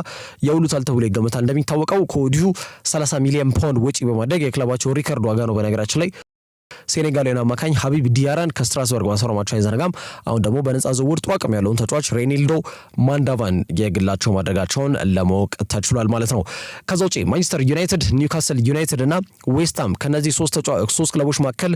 ያውሉታል ተብሎ ይገመታል። እንደሚታወቀው ከወዲሁ 30 ሚሊዮን ፓውንድ ወጪ በማድረግ የክለባቸው ሪከርድ ዋጋ ነው። በነገራችን ላይ ሴኔጋላዊን አማካኝ ሀቢብ ዲያራን ከስትራስበርግ ማስፈረማቸው አይዘነጋም። አሁን ደግሞ በነጻ ዝውውር ጥሩ አቅም ያለውን ተጫዋች ሬኒልዶ ማንዳቫን የግላቸው ማድረጋቸውን ለማወቅ ተችሏል ማለት ነው። ከዛ ውጪ ማንቸስተር ዩናይትድ፣ ኒውካስል ዩናይትድ እና ዌስትሃም ከነዚህ ሶስት ክለቦች መካከል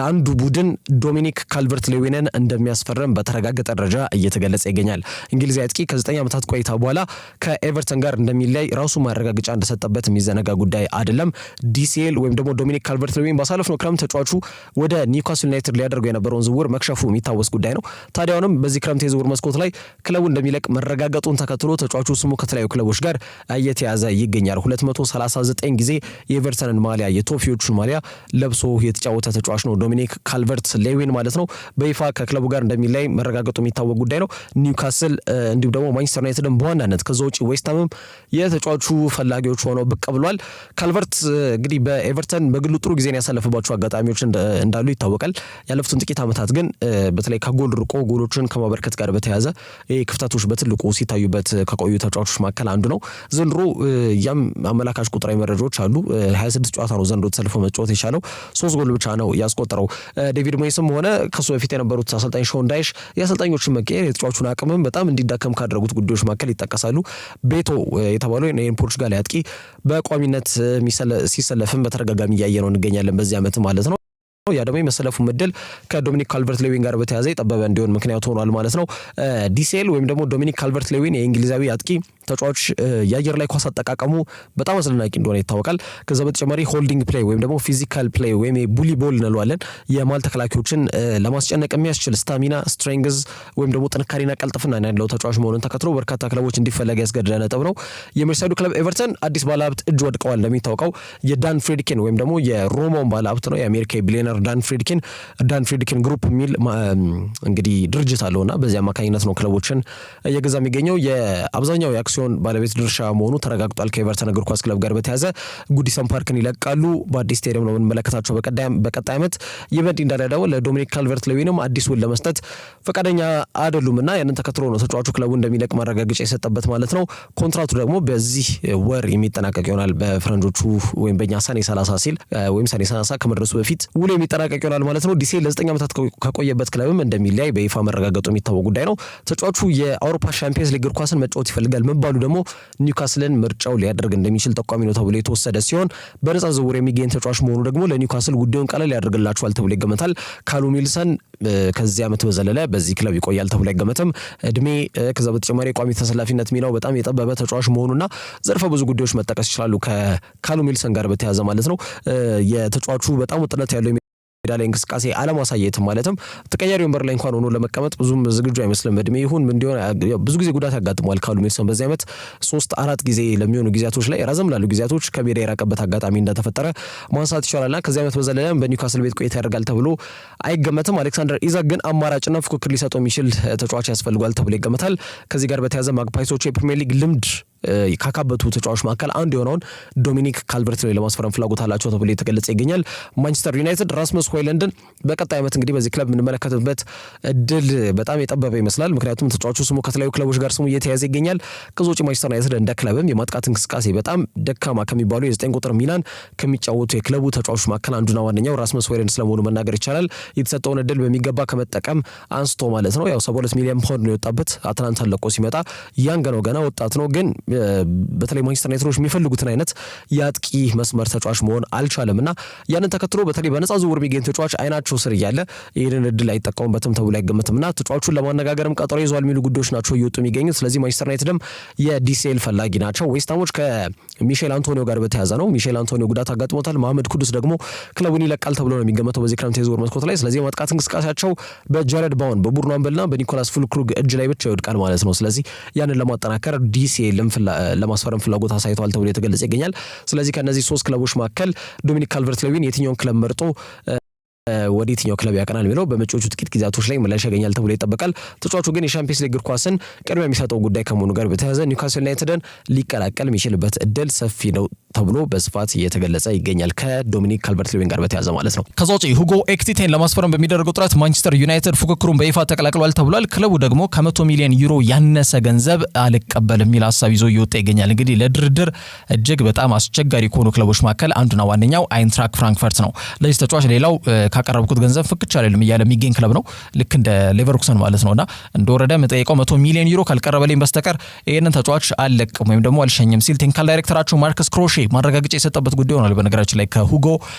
አንዱ ቡድን ዶሚኒክ ካልቨርት ሌዊንን እንደሚያስፈርም በተረጋገጠ ደረጃ እየተገለጸ ይገኛል። እንግሊዛዊ አጥቂ ከ9 ዓመታት ቆይታ በኋላ ከኤቨርተን ጋር እንደሚለይ ራሱ ማረጋገጫ እንደሰጠበት የሚዘነጋ ጉዳይ አይደለም። ዲሲኤል ወይም ደግሞ ዶሚኒክ ካልቨርት ሌዊን ባሳለፍነው ክረምት ተጫዋቹ ወደ ኒውካስል ዩናይትድ ሊያደርገው የነበረውን ዝውውር መክሸፉ የሚታወስ ጉዳይ ነው። ታዲያውንም በዚህ ክረምት የዝውውር መስኮት ላይ ክለቡ እንደሚለቅ መረጋገጡን ተከትሎ ተጫዋቹ ስሙ ከተለያዩ ክለቦች ጋር እየተያዘ ይገኛል። 239 ጊዜ የኤቨርተንን ማሊያ የቶፊዎቹን ማሊያ ለብሶ የተጫወተ ተጫዋች ነው ዶሚኒክ ካልቨርት ሌዊን ማለት ነው። በይፋ ከክለቡ ጋር እንደሚለይ መረጋገጡ የሚታወቅ ጉዳይ ነው። ኒውካስል እንዲሁም ደግሞ ማንቸስተር ዩናይትድን በዋናነት ከዛ ውጪ ዌስትሃምም የተጫዋቹ ፈላጊዎች ሆነው ብቅ ብሏል። ካልቨርት እንግዲህ በኤቨርተን በግሉ ጥሩ ጊዜን ያሳለፈባቸው አጋጣሚዎች እንዳሉ ይታወቃል። ያለፉትን ጥቂት ዓመታት ግን በተለይ ከጎል ርቆ ጎሎችን ከማበርከት ጋር በተያያዘ ክፍተቶች በትልቁ ሲታዩበት ከቆዩ ተጫዋቾች መካከል አንዱ ነው። ዘንድሮ ያም አመላካች ቁጥራዊ መረጃዎች አሉ። 26 ጨዋታ ነው ዘንድሮ ተሰልፎ መጫወት የቻለው፣ 3 ጎል ብቻ ነው ያስቆጠረው። ዴቪድ ሞይስም ሆነ ከሱ በፊት የነበሩት አሰልጣኝ ሾን ዳይሽ የአሰልጣኞችን መቀየር የተጫዋቹን አቅምም በጣም እንዲዳከም ካደረጉት ጉዳዮች መካከል ይጠቀሳሉ። ቤቶ የተባለው የፖርቹጋል አጥቂ በቋሚነት ሲሰለፍም በተደጋጋሚ እያየ ነው እንገኛለን በዚህ ዓመት ማለት ነው። ያ ደግሞ የመሰለፉ ምድል ከዶሚኒክ ካልቨርት ሌዊን ጋር በተያያዘ የጠበበ እንዲሆን ምክንያት ሆኗል ማለት ነው። ዲሴል ወይም ደግሞ ዶሚኒክ ካልቨርት ሌዊን የእንግሊዛዊ አጥቂ ተጫዋች የአየር ላይ ኳስ አጠቃቀሙ በጣም አስደናቂ እንደሆነ ይታወቃል። ከዛ በተጨማሪ ሆልዲንግ ፕሌይ ወይም ደግሞ ፊዚካል ፕሌይ ወይም ቡሊ ቦል እንለዋለን የማል ተከላካዮችን ለማስጨነቅ የሚያስችል ስታሚና፣ ስትሬንግዝ ወይም ደግሞ ጥንካሬና ቀልጥፍና ያለው ተጫዋች መሆኑን ተከትሎ በርካታ ክለቦች እንዲፈለግ ያስገደደ ነጥብ ነው። የሜርሳይዱ ክለብ ኤቨርተን አዲስ ባለሀብት እጅ ወድቀዋል። እንደሚታወቀው የዳን ፍሬድኪን ወይም ደግሞ የሮማውን ባለሀብት ነው የአሜሪካ ቢሊዮነር ዳን ፍሬድኪን ግሩፕ የሚል እንግዲህ ድርጅት አለውና በዚህ አማካኝነት ነው ክለቦችን እየገዛ የሚገኘው። የአብዛኛው የአክሲዮን ባለቤት ድርሻ መሆኑ ተረጋግጧል። ከኤቨርተን እግር ኳስ ክለብ ጋር በተያያዘ ጉዲሰን ፓርክን ይለቃሉ። በአዲስ ስቴዲየም ነው የምንመለከታቸው በቀጣይ ዓመት። ይህ በእንዲህ እንዳለ ደግሞ ለዶሚኒክ ካልቨርት ሌዊንም አዲስ ውል ለመስጠት ፈቃደኛ አይደሉምና ያንን ተከትሎ ነው ተጫዋቹ ክለቡ እንደሚለቅ ማረጋገጫ የሰጠበት ማለት ነው። ኮንትራቱ ደግሞ በዚህ ወር የሚጠናቀቅ ይሆናል በፈረንጆቹ ወይም በእኛ ሰኔ 30 ሲል ወይም ሰኔ 30 ከመድረሱ በፊት ውሉ የሚጠናቀቅ ይሆናል ማለት ነው። ዲሴል ለ9 ዓመታት ከቆየበት ክለብም እንደሚለያይ በይፋ መረጋገጡ የሚታወቅ ጉዳይ ነው። ተጫዋቹ የአውሮፓ ሻምፒየንስ ሊግ እግር ኳስን መጫወት ይፈልጋል መባሉ ደግሞ ኒውካስልን ምርጫው ሊያደርግ እንደሚችል ጠቋሚ ነው ተብሎ የተወሰደ ሲሆን በነጻ ዝውውር የሚገኝ ተጫዋች መሆኑ ደግሞ ለኒውካስል ጉዳዩን ቀለል ያደርግላቸዋል ተብሎ ይገመታል። ካሉም ዊልሰን ከዚህ ዓመት በዘለለ በዚህ ክለብ ይቆያል ተብሎ አይገመትም። እድሜ ከዛ በተጨማሪ የቋሚ ተሰላፊነት ሚናው በጣም የጠበበ ተጫዋች መሆኑና ዘርፈ ብዙ ጉዳዮች መጠቀስ ይችላሉ ከካሉም ዊልሰን ጋር በተያያዘ ማለት ነው። የተጫዋቹ በጣም ውጥረት ያለው ሜዳ ላይ እንቅስቃሴ አለማሳየት ማለትም ተቀያሪ ወንበር ላይ እንኳን ሆኖ ለመቀመጥ ብዙም ዝግጁ አይመስልም። እድሜ ይሁን ምን እንዲሆን ብዙ ጊዜ ጉዳት ያጋጥመዋል ካሉም ዊልሰን በዚህ ዓመት 3-4 ጊዜ ለሚሆኑ ጊዜያቶች ላይ ረዘም ላሉ ጊዜያቶች ከሜዳ የራቀበት አጋጣሚ እንደተፈጠረ ማንሳት ይቻላልና ከዚህ ዓመት በዘለለ በኒውካስል ቤት ቆይታ ያደርጋል ተብሎ አይገመትም። አሌክሳንደር ኢዛክ ግን አማራጭና ፉክክር ሊሰጠው የሚችል ተጫዋች ያስፈልጓል ተብሎ ይገመታል። ከዚህ ጋር በተያያዘ ማግፓይሶች የፕሪሚየር ሊግ ልምድ ካካበቱ ተጫዋች መካከል አንዱ የሆነውን ዶሚኒክ ካልቨርት ሌዊን ለማስፈረም ፍላጎት አላቸው ተብሎ የተገለጸ ይገኛል። ማንቸስተር ዩናይትድ ራስመስ ሆይለንድን በቀጣይ ዓመት እንግዲህ በዚህ ክለብ የምንመለከትበት እድል በጣም የጠበበ ይመስላል። ምክንያቱም ተጫዋቹ ስሙ ከተለያዩ ክለቦች ጋር ስሙ እየተያዘ ይገኛል። ከዚ ውጭ ማንቸስተር ዩናይትድ እንደ ክለብም የማጥቃት እንቅስቃሴ በጣም ደካማ ከሚባሉ የ9 ቁጥር ሚናን ከሚጫወቱ የክለቡ ተጫዋቾች መካከል አንዱና ዋነኛው ራስመስ ሆይለንድ ስለመሆኑ መናገር ይቻላል። የተሰጠውን እድል በሚገባ ከመጠቀም አንስቶ ማለት ነው። ያው 72 ሚሊዮን ፓውንድ ነው የወጣበት አትላንታን ለቆ ሲመጣ ያንገ ነው ገና ወጣት ነው ግን በተለይ ማንቸስተር ዩናይትዶች የሚፈልጉትን አይነት የአጥቂ መስመር ተጫዋች መሆን አልቻለምና ያንን ተከትሎ በተለይ በነጻ ዝውውር የሚገኝ ተጫዋች አይናቸው ስር እያለ ይህንን እድል አይጠቀሙበትም ተብሎ አይገመትምና ተጫዋቹን ለማነጋገርም ቀጠሮ ይዟል የሚሉ ጉዳዮች ናቸው እየወጡ የሚገኙት። ስለዚህ ማንቸስተር ዩናይትድም የዲሴል ፈላጊ ናቸው። ዌስትሃሞች ከሚሼል አንቶኒዮ ጋር በተያያዘ ነው። ሚሼል አንቶኒዮ ጉዳት አጋጥሞታል። መሐመድ ኩዱስ ደግሞ ክለቡን ይለቃል ተብሎ ነው የሚገመተው በዚህ ክረምት የዝውውር መስኮት ላይ። ስለዚህ የማጥቃት እንቅስቃሴያቸው በጃሬድ ባውን በቡድኑ አምበልና በኒኮላስ ፉልክሩግ እጅ ላይ ብቻ ይወድቃል ማለት ነው። ስለዚህ ያንን ለማጠናከር ዲሴልም ለማስፈረም ፍላጎት አሳይተዋል ተብሎ የተገለጸ ይገኛል። ስለዚህ ከነዚህ 3 ክለቦች መካከል ዶሚኒክ ካልቨርት ሌዊን የትኛውን ክለብ መርጦ ወደ የትኛው ክለብ ያቀናል የሚለው በመጪዎቹ ጥቂት ጊዜያቶች ላይ ምላሽ ያገኛል ተብሎ ይጠበቃል። ተጫዋቹ ግን የሻምፒየንስ ሊግ እግር ኳስን ቅድሚያ የሚሰጠው ጉዳይ ከመሆኑ ጋር በተያያዘ ኒውካስል ዩናይትድን ሊቀላቀል የሚችልበት እድል ሰፊ ነው ተብሎ በስፋት እየተገለጸ ይገኛል ከዶሚኒክ ካልቨርት ሌዊን ጋር በተያያዘ ማለት ነው። ከዛ ውጪ ሁጎ ኤክቲቴን ለማስፈረም በሚደረገው ጥረት ማንቸስተር ዩናይትድ ፉክክሩን በይፋ ተቀላቅሏል ተብሏል። ክለቡ ደግሞ ከ100 ሚሊዮን ዩሮ ያነሰ ገንዘብ አልቀበልም የሚል ሀሳብ ይዞ እየወጣ ይገኛል። እንግዲህ ለድርድር እጅግ በጣም አስቸጋሪ ከሆኑ ክለቦች መካከል አንዱና ዋነኛው አይንትራክ ፍራንክፈርት ነው። ለዚህ ተጫዋች ሌላው ካቀረብኩት ገንዘብ ፍክቻ አይደለም እያለ የሚገኝ ክለብ ነው ልክ እንደ ሌቨርኩሰን ማለት ነውና እንደወረደ መጠየቀው 100 ሚሊዮን ዩሮ ካልቀረበልኝ በስተቀር ይሄንን ተጫዋች አልለቅም ወይም ደግሞ አልሸኝም ሲል ቴክኒካል ዳይሬክተራቸው ማርከስ ክሮሼ ማረጋገጫ የሰጠበት ጉዳይ ሆኗል። በነገራችን ላይ ከሁጎ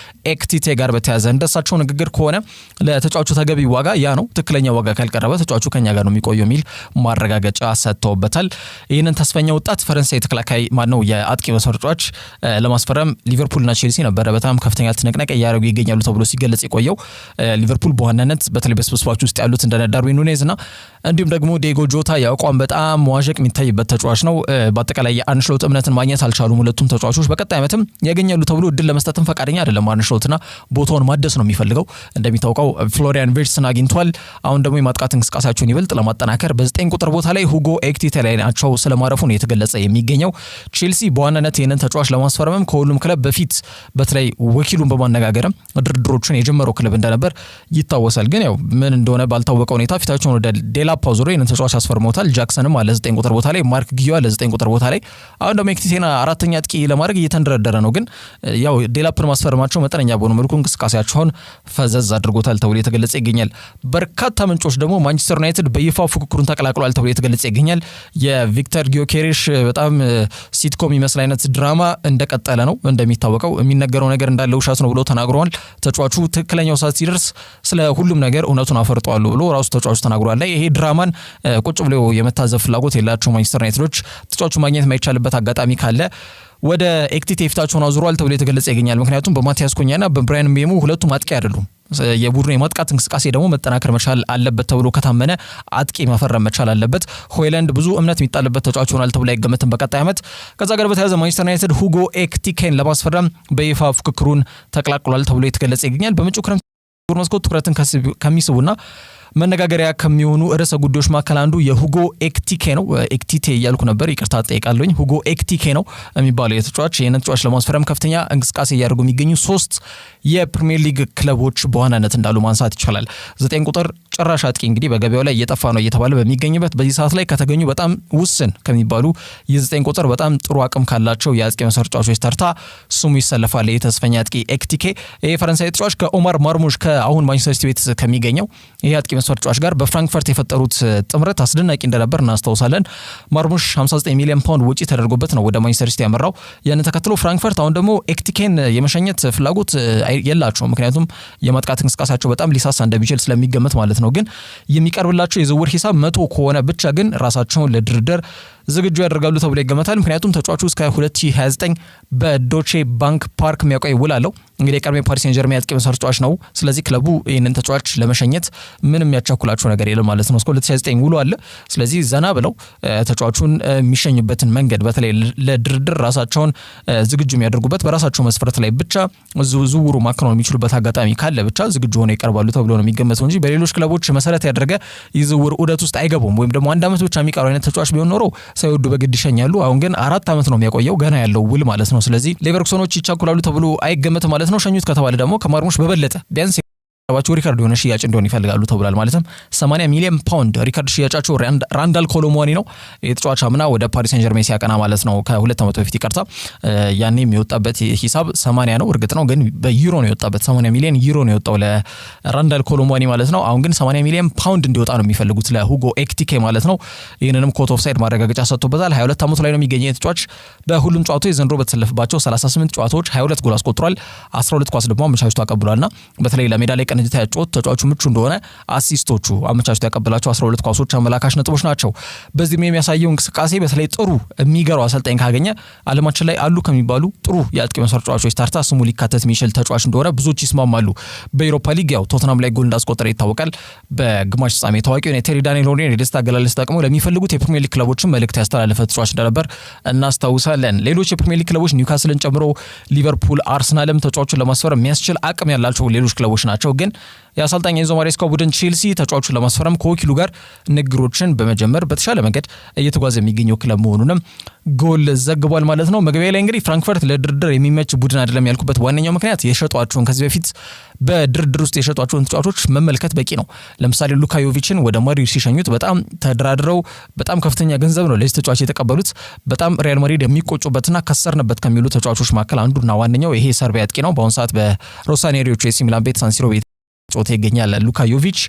ኤክቲቴ ጋር በተያያዘ እንደሳቸው ንግግር ከሆነ ለተጫዋቹ ተገቢ ዋጋ ያ ነው፣ ትክክለኛ ዋጋ ካልቀረበ ተጫዋቹ ከኛ ጋር ነው የሚቆየው የሚል ማረጋገጫ ሰጥተውበታል። ይህንን ተስፈኛ ወጣት ፈረንሳይ ተከላካይ ማነው የአጥቂ መስመር ተጫዋች ለማስፈረም ሊቨርፑልና ቼልሲ ነበረ በጣም ከፍተኛ ትንቅንቅ እያደረጉ ይገኛሉ ተብሎ ሲገለጽ የቆየው። ሊቨርፑል በዋናነት በተለይ በስብስባቸው ውስጥ ያሉት እንደ ዳርዊን ኑኔዝ እና እንዲሁም ደግሞ ዲየጎ ጆታ ያቋም በጣም መዋዠቅ የሚታይበት ተጫዋች ነው። በአጠቃላይ የአርነ ስሎት እምነትን ማግኘት አልቻሉም ሁለቱም ተጫዋቾች። በቀጣይ ዓመትም ያገኛሉ ተብሎ እድል ለመስጠትም ፈቃደኛ አይደለም አርነ ስሎትና ቦታውን ማደስ ነው የሚፈልገው። እንደሚታወቀው ፍሎሪያን ቪርትስን አግኝቷል። አሁን ደግሞ የማጥቃት እንቅስቃሴያቸውን ይበልጥ ለማጠናከር በ9 ቁጥር ቦታ ላይ ሁጎ ኤክቲቴ ላይ ናቸው ስለማረፉ ነው የተገለጸ የሚገኘው። ቼልሲ በዋናነት ይህንን ተጫዋች ለማስፈረምም ከሁሉም ክለብ በፊት በተለይ ወኪሉን በማነጋገርም ድርድሮችን የጀመረው ክለብ እንደነበር ይታወሳል። ግን ያው ምን እንደሆነ ባልታወቀ ሁኔታ ፊታቸውን ወደ ዴላፕ ዙሮ ይህንን ተጫዋች አስፈርሞታል። ጃክሰንም አለ 9 ቁጥር ቦታ ላይ፣ ማርክ ጊዮ አለ 9 ቁጥር ቦታ ላይ። አሁን ደግሞ ኤክቲቴና አራተኛ አጥቂ ለማድረግ እየተንደረደረ ነው። ግን ያው ዴላፕን ማስፈረማቸው መጠነኛ በሆነ መልኩ እንቅስቃሴያቸውን ፈዘዝ አድርጎታል ተብሎ የተገለጸ ይገኛል። በርካታ ምንጮች ደግሞ ማንቸስተር ዩናይትድ በይፋ ፉክክሩን ተቀላቅሏል ተብሎ የተገለጸ ይገኛል። የቪክተር ጊዮኬሬሽ በጣም ሲትኮም የሚመስል አይነት ድራማ እንደቀጠለ ነው። እንደሚታወቀው የሚነገረው ነገር እንዳለ ውሸት ነው ብሎ ተናግሯል። ተጫዋቹ ትክክለኛው ሰዓት ሲደርስ ስለ ሁሉም ነገር እውነቱን አፈርጠዋለሁ ብሎ ራሱ ተጫዋቹ ተናግሯል። ይሄ ድራማን ቁጭ ብሎ የመታዘብ ፍላጎት የላቸው ማንቸስተር ዩናይትዶች ተጫዋቹ ማግኘት የማይቻልበት አጋጣሚ ካለ ወደ ኤክቲቴ ፊታቸውን አዙሯል ተብሎ የተገለጸ ይገኛል። ምክንያቱም በማቲያስ ኩኛና በብራያን ምቤሞ ሁለቱም አጥቂ አይደሉም። የቡድኑ የማጥቃት እንቅስቃሴ ደግሞ መጠናከር መቻል አለበት ተብሎ ከታመነ አጥቂ ማፈረም መቻል አለበት። ሆይላንድ ብዙ እምነት የሚጣልበት ተጫዋች ይሆናል ተብሎ አይገመትም በቀጣይ ዓመት። ከዛ ጋር በተያያዘ ማንቸስተር ዩናይትድ ሁጎ ኤክቲኬን ለማስፈረም በይፋ ፉክክሩን ተቀላቅሏል ተብሎ የተገለጸ ይገኛል። በመጪው ክረምት መስኮት ትኩረትን ከሚስቡና መነጋገሪያ ከሚሆኑ ርዕሰ ጉዳዮች መካከል አንዱ የሁጎ ኤክቲኬ ነው። ኤክቲቴ እያልኩ ነበር፣ ይቅርታ ጠይቃለሁኝ። ሁጎ ኤክቲኬ ነው የሚባለው የተጫዋች። ይህንን ተጫዋች ለማስፈረም ከፍተኛ እንቅስቃሴ እያደረጉ የሚገኙ 3 የፕሪሚየር ሊግ ክለቦች በዋናነት እንዳሉ ማንሳት ይቻላል። 9 ቁጥር ጭራሽ አጥቂ እንግዲህ በገበያው ላይ እየጠፋ ነው እየተባለ በሚገኝበት በዚህ ሰዓት ላይ ከተገኙ በጣም ውስን ከሚባሉ የ9 ቁጥር በጣም ጥሩ አቅም ካላቸው የአጥቂ መስመር ተጫዋቾች ተርታ ስሙ ይሰለፋል። የተስፈኛ አጥቂ ኤክቲኬ ይሄ ፈረንሳይ ተጫዋች ከኦማር ማርሙሽ ከአሁን ማንቸስተር ሲቲ ቤት ከሚገኘው ይሄ አጥቂ መስመር ተጫዋች ጋር በፍራንክፈርት የፈጠሩት ጥምረት አስደናቂ እንደነበር እናስታውሳለን። ማርሙሽ 59 ሚሊዮን ፓውንድ ወጪ ተደርጎበት ነው ወደ ማንቸስተር ሲቲ ያመራው። ያን ተከትሎ ፍራንክፈርት አሁን ደግሞ ኤክቲኬን የመሸኘት ፍላጎት የላቸውም። ምክንያቱም የማጥቃት እንቅስቃሴያቸው በጣም ሊሳሳ እንደሚችል ስለሚገመት ማለት ነው። ግን የሚቀርብላቸው የዝውውር ሂሳብ 100 ከሆነ ብቻ ግን ራሳቸውን ለድርድር ዝግጁ ያደርጋሉ ተብሎ ይገመታል። ምክንያቱም ተጫዋቹ እስከ 2029 በዶቼ ባንክ ፓርክ የሚያቆይ ውል አለው። እንግዲህ የቀድሞ ፓሪስ ሴን ጀርሜን አጥቂ መስመር ተጫዋች ነው። ስለዚህ ክለቡ ይህንን ተጫዋች ለመሸኘት ምንም ያቻኩላቸው ነገር የለም ማለት ነው። እስከ 2029 ውሉ አለ። ስለዚህ ዘና ብለው ተጫዋቹን የሚሸኙበትን መንገድ በተለይ ለድርድር ራሳቸውን ዝግጁ የሚያደርጉበት በራሳቸው መስፈርት ላይ ብቻ ዝውውሩ ማከናወን የሚችሉበት አጋጣሚ ካለ ብቻ ዝግጁ ሆነው ይቀርባሉ ተብሎ ነው የሚገመተው እንጂ በሌሎች ክለቦች መሰረት ያደረገ የዝውውር ዑደት ውስጥ አይገቡም። ወይም ደግሞ 1 ዓመት ብቻ የሚቀረው አይነት ተጫዋች ቢሆን ኖሮ ሳይወዱ በግድ ይሸኛሉ። አሁን ግን 4 ዓመት ነው የሚያቆየው ገና ያለው ውል ማለት ነው። ስለዚህ ሌቨርኩሰኖች ይቻኩላሉ ተብሎ አይገመትም ማለት ነው። ሸኙት ከተባለ ደግሞ ከማርሙሽ በበለጠ ቢያንስ ባቸው ሪካርድ የሆነ ሽያጭ እንደሆነ ይፈልጋሉ ተብሏል። ማለትም 80 ሚሊዮን ፓውንድ ሪካርድ ሽያጫቸው ራንዳል ኮሎሙዋኒ ነው። የተጫዋች አምና ወደ ፓሪስ ሴን ጀርሜን ሲያቀና ማለት ነው ከ2 ዓመት በፊት ይቀርታ ያኔ የሚወጣበት ሂሳብ 80 ነው። እርግጥ ነው ግን በዩሮ ነው የወጣበት 80 ሚሊዮን ዩሮ ነው የወጣው ለራንዳል ኮሎሙዋኒ ማለት ነው። አሁን ግን 80 ሚሊዮን ፓውንድ እንዲወጣ ነው የሚፈልጉት ለሁጎ ኤክቲኬ ማለት ነው። ይህንንም ኮት ኦፍ ሳይድ ማረጋገጫ ሰጥቶበታል። 22 ዓመቱ ላይ ነው የሚገኘው የተጫዋች። በሁሉም ጨዋታዎች ዘንድሮ በተሰለፈባቸው 38 ጨዋታዎች 22 ጎል አስቆጥሯል። 12 ኳስ ደግሞ አመቻችቶ አቀብሏልና በተለይ ለሜዳ ላይ ቅንጅት ያጫወት ተጫዋቹ ምቹ እንደሆነ አሲስቶቹ አመቻችቶ ያቀበላቸው 12 ኳሶች አመላካሽ ነጥቦች ናቸው። በዚህም የሚያሳየው እንቅስቃሴ በተለይ ጥሩ የሚገርም አሰልጣኝ ካገኘ ዓለማችን ላይ አሉ ከሚባሉ ጥሩ የአጥቂ መስመር ተጫዋቾች ታርታ ስሙ ሊካተት የሚችል ተጫዋች እንደሆነ ብዙዎች ይስማማሉ። በዩሮፓ ሊግ ያው ቶተናም ላይ ጎል እንዳስቆጠረ ይታወቃል። በግማሽ ፍጻሜ ታዋቂውን የቴሪ ዳንኤል ሆኔን የደስታ አገላለጽ ተጠቅመው ለሚፈልጉት የፕሪሚየር ሊግ ክለቦችን መልእክት ያስተላለፈ ተጫዋች እንደነበር እናስታውሳለን። ሌሎች የፕሪሚየር ሊግ ክለቦች ኒውካስልን ጨምሮ ሊቨርፑል፣ አርሰናልም ተጫዋቹን ለማስፈረም የሚያስችል አቅም ያላቸው ሌሎች ክለቦች ናቸው። ግን የአሰልጣኝ ኤንዞ ማሬስካ ቡድን ቼልሲ ተጫዋቹን ለማስፈረም ከወኪሉ ጋር ንግግሮችን በመጀመር በተሻለ መንገድ እየተጓዘ የሚገኘው ክለብ መሆኑንም ጎል ዘግቧል ማለት ነው። መግቢያ ላይ እንግዲህ ፍራንክፈርት ለድርድር የሚመች ቡድን አይደለም ያልኩበት ዋነኛው ምክንያት የሸጧቸውን ከዚህ በፊት በድርድር ውስጥ የሸጧቸውን ተጫዋቾች መመልከት በቂ ነው። ለምሳሌ ሉካ ዮቪችን ወደ ማድሪድ ሲሸኙት በጣም ተደራድረው በጣም ከፍተኛ ገንዘብ ነው ለዚህ ተጫዋች የተቀበሉት። በጣም ሪያል ማድሪድ የሚቆጩበትና ከሰርንበት ከሚሉ ተጫዋቾች መካከል አንዱና ዋነኛው ይሄ ሰርቢያ አጥቂ ነው። በአሁኑ ሰዓት በሮሳኔሪዮቹ ኤሲ ሚላን ቤት ሳንሲሮ ቤት ጾታ ይገኛል ሉካ ዮቪች።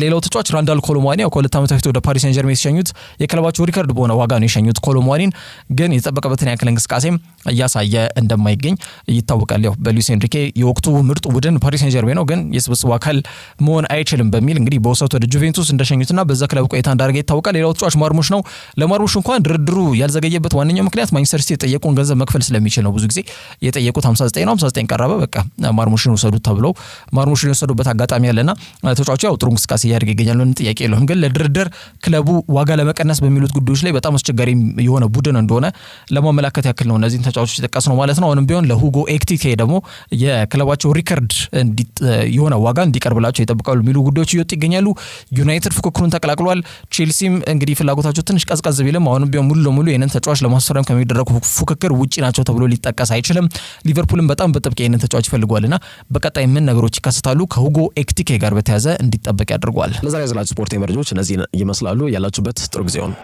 ሌላው ተጫዋች ራንዳል ኮሎሙዋኒ ከ2 ዓመት በፊት ወደ ፓሪስ ሴን ጀርሜን ሲሸኙት የክለባቸው ሪካርድ በሆነ ዋጋ ነው የሸኙት። ኮሎሙዋኒን ግን የተጠበቀበትን ያክል እንቅስቃሴም እያሳየ እንደማይገኝ ይታወቃል። ያው በሉዊስ ኤንሪኬ የወቅቱ ምርጡ ቡድን ፓሪስ ሴን ጀርሜን ነው፣ ግን የስብስቡ አካል መሆን አይችልም በሚል እንግዲህ በውሰት ወደ ጁቬንቱስ እንደሸኙትና በዛ ክለብ ቆይታ እንዳደረገ ይታወቃል። ሌላው ተጫዋች ማርሙሽ ነው። ለማርሙሽ እንኳን ድርድሩ ያልዘገየበት ዋነኛው ምክንያት ማንቸስተር ሲቲ የጠየቁን ገንዘብ መክፈል ስለሚችል ነው። ብዙ ጊዜ የጠየቁት 59 ነው። 59 ቀረበ፣ በቃ ማርሙሽን ወሰዱት ተብለው ማርሙሽን የወሰዱበት አጋጣሚ ያለና ተጫዋቹ ያው ጥሩ እንቅስቃሴ እያደረገ ይገኛል። ምንም ጥያቄ የለውም። ግን ለድርድር ክለቡ ዋጋ ለመቀነስ በሚሉት ጉዳዮች ላይ በጣም አስቸጋሪ የሆነ ቡድን እንደሆነ ለማመላከት ያክል ነው እነዚህን ተጫዋቾች የተጠቀስ ነው ማለት ነው። አሁንም ቢሆን ለሁጎ ኤክቲኬ ደግሞ የክለባቸው ሪከርድ የሆነ ዋጋ እንዲቀርብላቸው ይጠብቃሉ የሚሉ ጉዳዮች እየወጡ ይገኛሉ። ዩናይትድ ፉክክሩን ተቀላቅሏል። ቼልሲም እንግዲህ ፍላጎታቸው ትንሽ ቀዝቀዝ ቢልም አሁንም ቢሆን ሙሉ ለሙሉ ይህንን ተጫዋች ለማስፈረም ከሚደረጉ ፉክክር ውጪ ናቸው ተብሎ ሊጠቀስ አይችልም። ሊቨርፑልም በጣም በጥብቅ ይህንን ተጫዋች ይፈልጓልና በቀጣይ ምን ነገሮች ይከሰታሉ ከሁጎ ከኡጎ ኤክቲኬ ጋር በተያዘ እንዲጠበቅ ያደርጓል። ለዛሬ ያዘላችሁ ስፖርታዊ መረጃዎች እነዚህ ይመስላሉ። ያላችሁበት ጥሩ ጊዜ ነው።